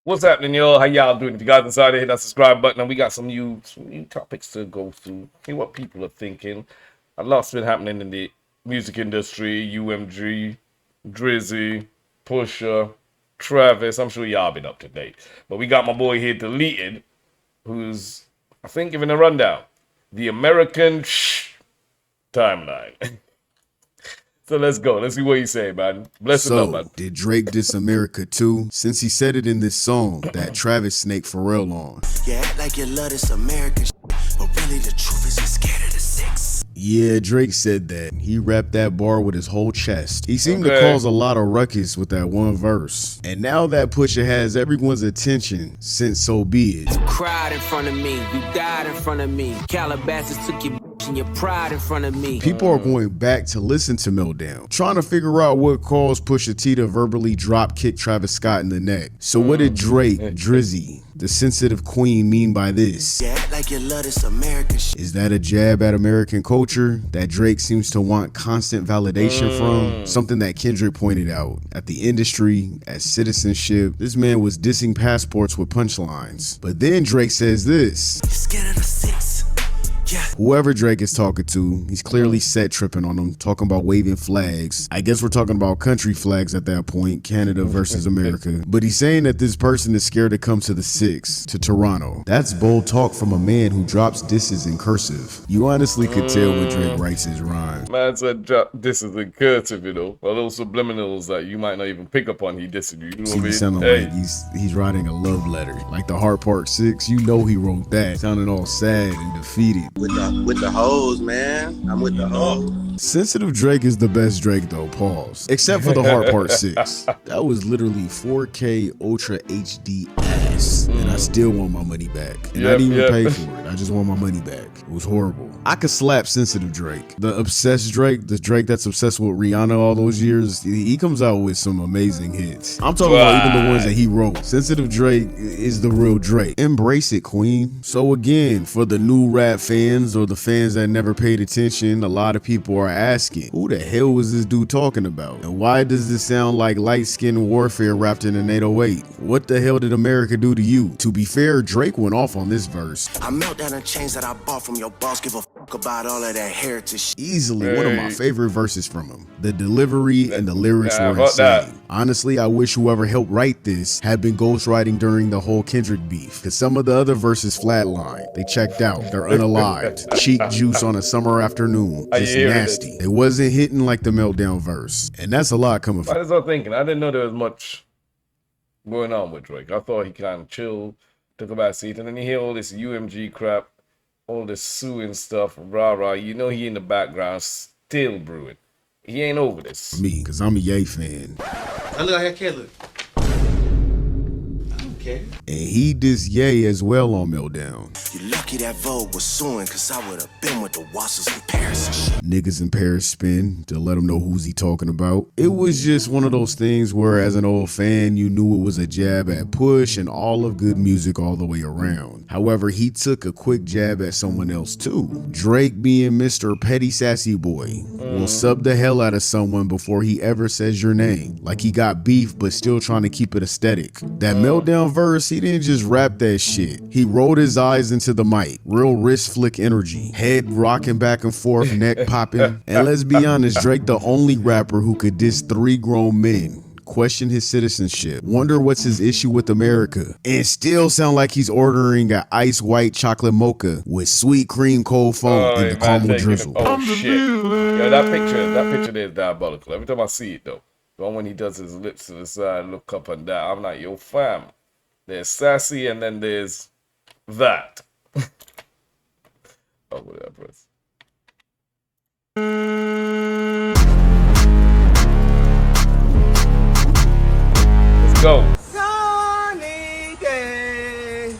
What's happening, y'all? How y'all doing? If you guys decided to hit that subscribe button, and we got some new topics to go through. Hear what people are thinking. A lot's been happening in the music industry. UMG, Drizzy, Pusha, Travis. I'm sure y'all been up to date. But we got my boy here deleted, who's I think giving a rundown. The American timeline. So let's go. Let's see what you say, man. Bless it up, So, man. did Drake diss America too? Since he said it in this song that Travis snake Pharrell on. Yeah, act like you love this American but really the truth is you're scared of the six. Yeah, Drake said that. He rapped that bar with his whole chest. He seemed to Okay. cause a lot of ruckus with that one verse. And now that Pusha has everyone's attention, since so be it. You cried in front of me, you died in front of me. Calabasas took your and your pride in front of me. People are going back to listen to Meltdown, trying to figure out what caused Pusha T to verbally drop kick Travis Scott in the neck. So what did Drake, Drizzy, the sensitive queen, mean by this? Yeah, act like you love this American Is that a jab at American culture that Drake seems to want constant validation from? Something that Kendrick pointed out. At the industry, at citizenship, this man was dissing passports with punchlines. But then Drake says this. You're scared of the six. Yeah. Whoever Drake is talking to, he's clearly set tripping on them, talking about waving flags. I guess we're talking about country flags at that point, Canada versus America. But he's saying that this person is scared to come to the six, to Toronto. That's bold talk from a man who drops disses in cursive. You honestly could tell when Drake writes his rhymes. Man said drop this is a cursive, you know. Or those subliminals that you might not even pick up on he dissing you. You know See, what I he mean? sounding Hey, like he's writing a love letter. Like the Heart Part 6, you know he wrote that. Sounding all sad and defeated. With the hoes, man. I'm with the hoes. Sensitive Drake is the best Drake though, pause. Except for the Heart Part 6. That was literally 4K Ultra HD ass. And I still want my money back. And I didn't even pay for it. I just want my money back. It was horrible. I could slap Sensitive Drake. The obsessed Drake, the Drake that's obsessed with Rihanna all those years, he comes out with some amazing hits. I'm talking about even the ones that he wrote. Sensitive Drake is the real Drake. Embrace it, queen. So again, for the new rap fans or the fans that never paid attention, a lot of people are asking, who the hell was this dude talking about? And why does this sound like light-skinned warfare wrapped in an 808? What the hell did America do to you? To be fair, Drake went off on this verse. I melt down the chains that I bought from your boss. Give a fuck about all of that heritage shit. Easily one of my favorite verses from him. The delivery and the lyrics were fuck that. insane. Honestly, I wish whoever helped write this had been ghostwriting during the whole Kendrick beef, because some of the other verses flatlined. They checked out. They're unalived. Cheek juice on a summer afternoon. Just hear it. nasty. It wasn't hitting like the Meltdown verse. And that's a lot coming I from. was all thinking. I didn't know there was much going on with Drake. I thought he kind of chilled, took a back seat, and then you hear all this UMG crap, all this suing stuff, rah rah. You know he in the background still brewing. He ain't over this. Me, because I'm a Ye fan. I look like I can't look. I don't care. And he dissed Ye as well on Meltdown. You lucky that Vogue was suing, cause I would've been with the Wassers in Paris and shit. Niggas in Paris spin to let him know who's he talking about. It was just one of those things where as an old fan, you knew it was a jab at Push and all of good music all the way around. However, he took a quick jab at someone else too. Drake, being Mr. Petty Sassy Boy, will sub the hell out of someone before he ever says your name. Like he got beef but still trying to keep it aesthetic. That Meltdown verse, he didn't just rap that shit. He rolled his eyes into the mic. Real wrist flick energy. Head rocking back and forth, neck popping. And let's be honest, Drake the only rapper who could diss 3 grown men, question his citizenship, wonder what's his issue with America, and still sound like he's ordering an ice white chocolate mocha with sweet cream cold foam and the caramel drizzle. Oh shit! Yo, that picture there is diabolical. Every time I see it though, the one when he does his lips to the side, look up and down, I'm like, yo fam, there's sassy and then there's that. Oh, whatever. Let's go. Sunny day,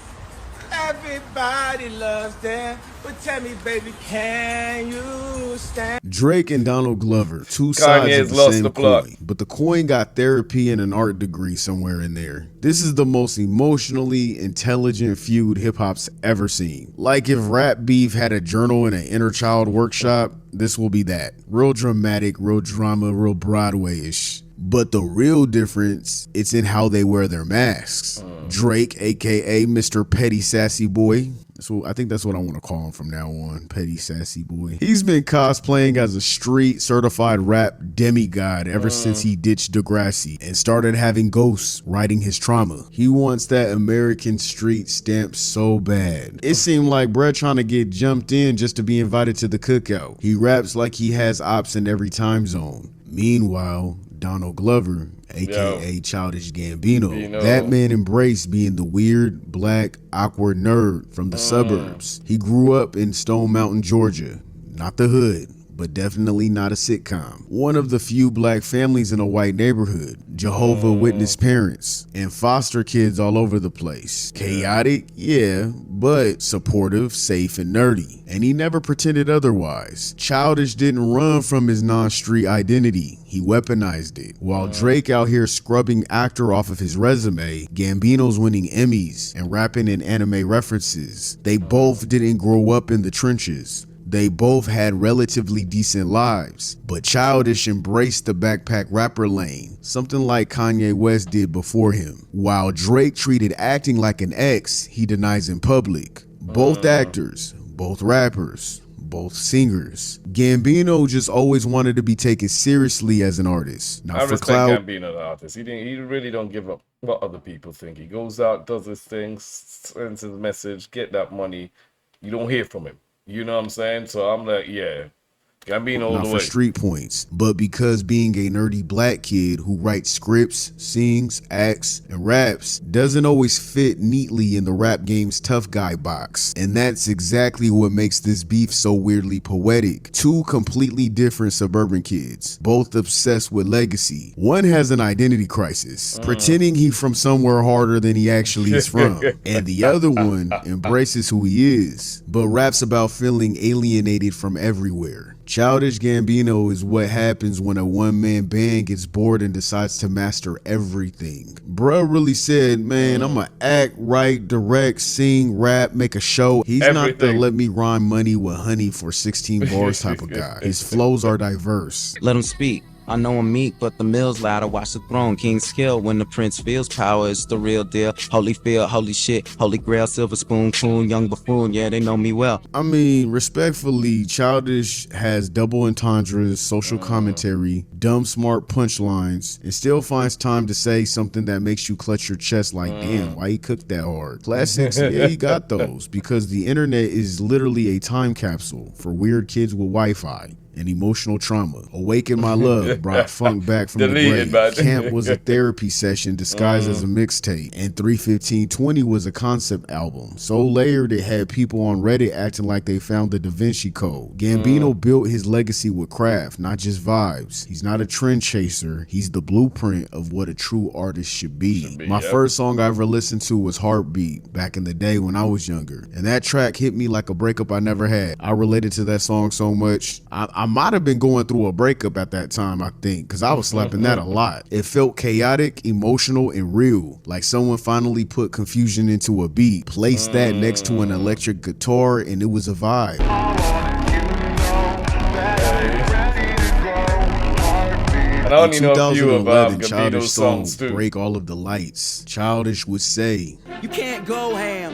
everybody loves them. But tell me, baby, can you stand? Drake and Donald Glover, two sides Kanye's of the lost same the plot. coin, but the coin got therapy and an art degree somewhere in there. This is the most emotionally intelligent feud hip-hop's ever seen. Like if rap beef had a journal and an inner child workshop, this will be that. Real dramatic, real drama, real Broadway-ish. But the real difference, it's in how they wear their masks. Drake, aka Mr. Petty Sassy Boy. So I think that's what I want to call him from now on, Petty Sassy Boy. He's been cosplaying as a street certified rap demigod ever since he ditched Degrassi and started having ghosts writing his trauma. He wants that American street stamp so bad. It seemed like bruh trying to get jumped in just to be invited to the cookout. He raps like he has ops in every time zone. Meanwhile, Donald Glover, aka Childish Gambino, that man embraced being the weird, black, awkward nerd from the suburbs. He grew up in Stone Mountain, Georgia, not the hood, but definitely not a sitcom. One of the few black families in a white neighborhood, Jehovah Witness parents, and foster kids all over the place. Chaotic, yeah, but supportive, safe, and nerdy. And he never pretended otherwise. Childish didn't run from his non-street identity. He weaponized it. While Drake out here scrubbing actor off of his resume, Gambino's winning Emmys and rapping in anime references. They both didn't grow up in the trenches. They both had relatively decent lives, but Childish embraced the backpack rapper lane, something like Kanye West did before him. While Drake treated acting like an ex he denies in public. Both actors, both rappers, both singers. Gambino just always wanted to be taken seriously as an artist. Not I for respect clout. Gambino, the artist. He really don't give up what other people think. He goes out, does his thing, sends his message, get that money. You don't hear from him. You know what I'm saying? So I'm like, yeah, Gambino all Not the for way. street points, but because being a nerdy black kid who writes scripts, sings, acts, and raps doesn't always fit neatly in the rap game's tough guy box. And that's exactly what makes this beef so weirdly poetic. Two completely different suburban kids, both obsessed with legacy. One has an identity crisis, pretending he's from somewhere harder than he actually is from. And the other one embraces who he is, but raps about feeling alienated from everywhere. Childish Gambino is what happens when a one-man band gets bored and decides to master everything. Bruh really said, man, I'ma act, write, direct, sing, rap, make a show. He's not the let me rhyme money with honey for 16 bars type of guy. His flows are diverse. Let him speak. I know I'm meek, but the mill's louder. Watch the throne, king's kill. When the prince feels power, it's the real deal. Holy feel, holy shit, holy grail, silver spoon, coon, young buffoon. Yeah, they know me well. I mean, respectfully, Childish has double entendres, social commentary, dumb smart punchlines, and still finds time to say something that makes you clutch your chest like, damn, why he cooked that hard? Classics, yeah, he got those, because the internet is literally a time capsule for weird kids with Wi-Fi and emotional trauma. Awaken My Love brought funk back from the grave. Camp was a therapy session disguised as a mixtape, and 31520 was a concept album. So layered it had people on Reddit acting like they found the Da Vinci Code. Gambino built his legacy with craft, not just vibes. He's not a trend chaser. He's the blueprint of what a true artist should be. My first song I ever listened to was Heartbeat back in the day when I was younger, and that track hit me like a breakup I never had. I related to that song so much. I might have been going through a breakup at that time, I think, because I was slapping that a lot. It felt chaotic, emotional, and real, like someone finally put confusion into a beat, placed that next to an electric guitar, and it was a vibe. And I only know a few of 2011, Gambino's Childish songs song too. Break All of the Lights. Childish would say, You can't go ham.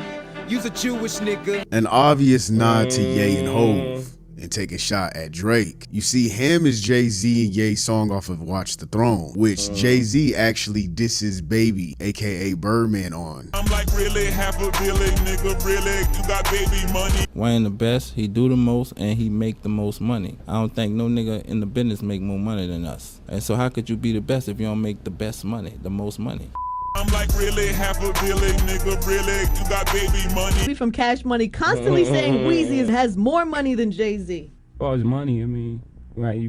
You's a Jewish nigga. an obvious nod to Ye and Hove, and take a shot at Drake. You see, Ham is Jay-Z and Ye's song off of Watch the Throne, which Jay-Z actually disses Baby, aka Birdman, on. I'm like, really, half a billion, nigga, really, you got baby money. Wayne the best, he do the most, and he make the most money. I don't think no nigga in the business make more money than us. And so how could you be the best if you don't make the best money, the most money? I'm like, really, half a billion, nigga, really, you got baby money. We from Cash Money constantly saying Weezy has more money than Jay-Z. As far as money, I mean, right, we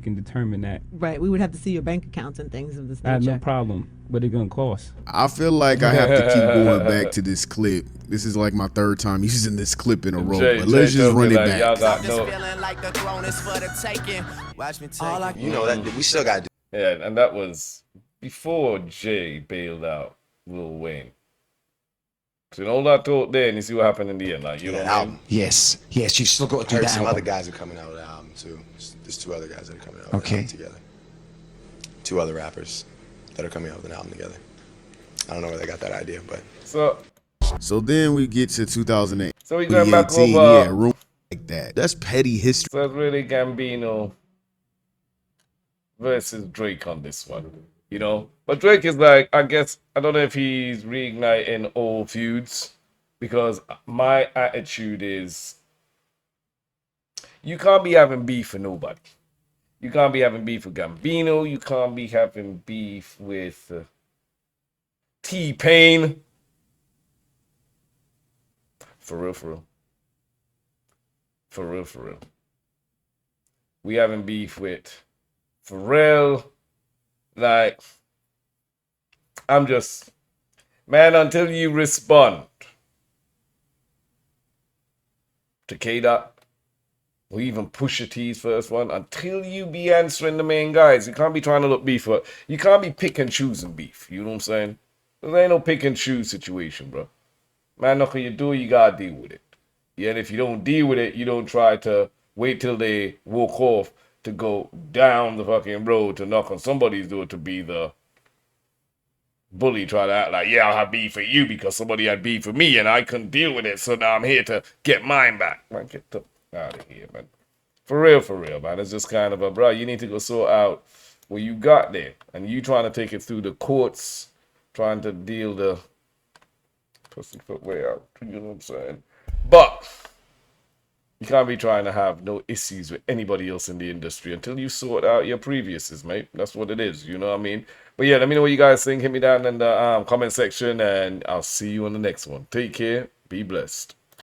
can determine that. Right, we would have to see your bank accounts and things of this I have no nature. problem, but it's gonna cost. I feel like I have to keep going back to this clip. This is like my third time using this clip in a row, but let's just run it back. You know that we still got. Yeah, and that was before Jay bailed out Lil Wayne. So all that thought there, and you see what happened in the end. Like, you know what I mean? Yes, you still got to do Heard that some album. other guys are coming out with the album too. There's two other guys that are coming out Okay. together. two other rappers that are coming out with an album together. I don't know where they got that idea, but So then we get to 2008. So we going back 2018, over. yeah, room like that. That's petty history. So it's really Gambino versus Drake on this one, you know. But Drake is like, I guess, I don't know if he's reigniting old feuds, because my attitude is, you can't be having beef with nobody. You can't be having beef with Gambino. You can't be having beef with T-Pain. For real, for real. For real, for real. We having beef with Pharrell. Like, I'm just, man, until you respond to K-Dot, or even Pusha T's first one, until you be answering the main guys, you can't be trying to look beef. You can't be pick and choosing beef. You know what I'm saying? There ain't no pick and choose situation, bro. Man, nothing you do, you gotta deal with it. Yeah, and if you don't deal with it, you don't try to wait till they walk off to go down the fucking road to knock on somebody's door to be the bully, try to act like, yeah, I'll have beef for you because somebody had beef for me and I couldn't deal with it, so now I'm here to get mine back. Man, get the out of here, man. For real, man. It's just kind of a, bro, you need to go sort out what you got there. And you trying to take it through the courts, trying to deal the pussyfoot way out. You know what I'm saying? But you can't be trying to have no issues with anybody else in the industry until you sort out your previouses, mate. That's what it is. You know what I mean? But yeah, let me know what you guys think. Hit me down in the comment section, and I'll see you on the next one. Take care. Be blessed.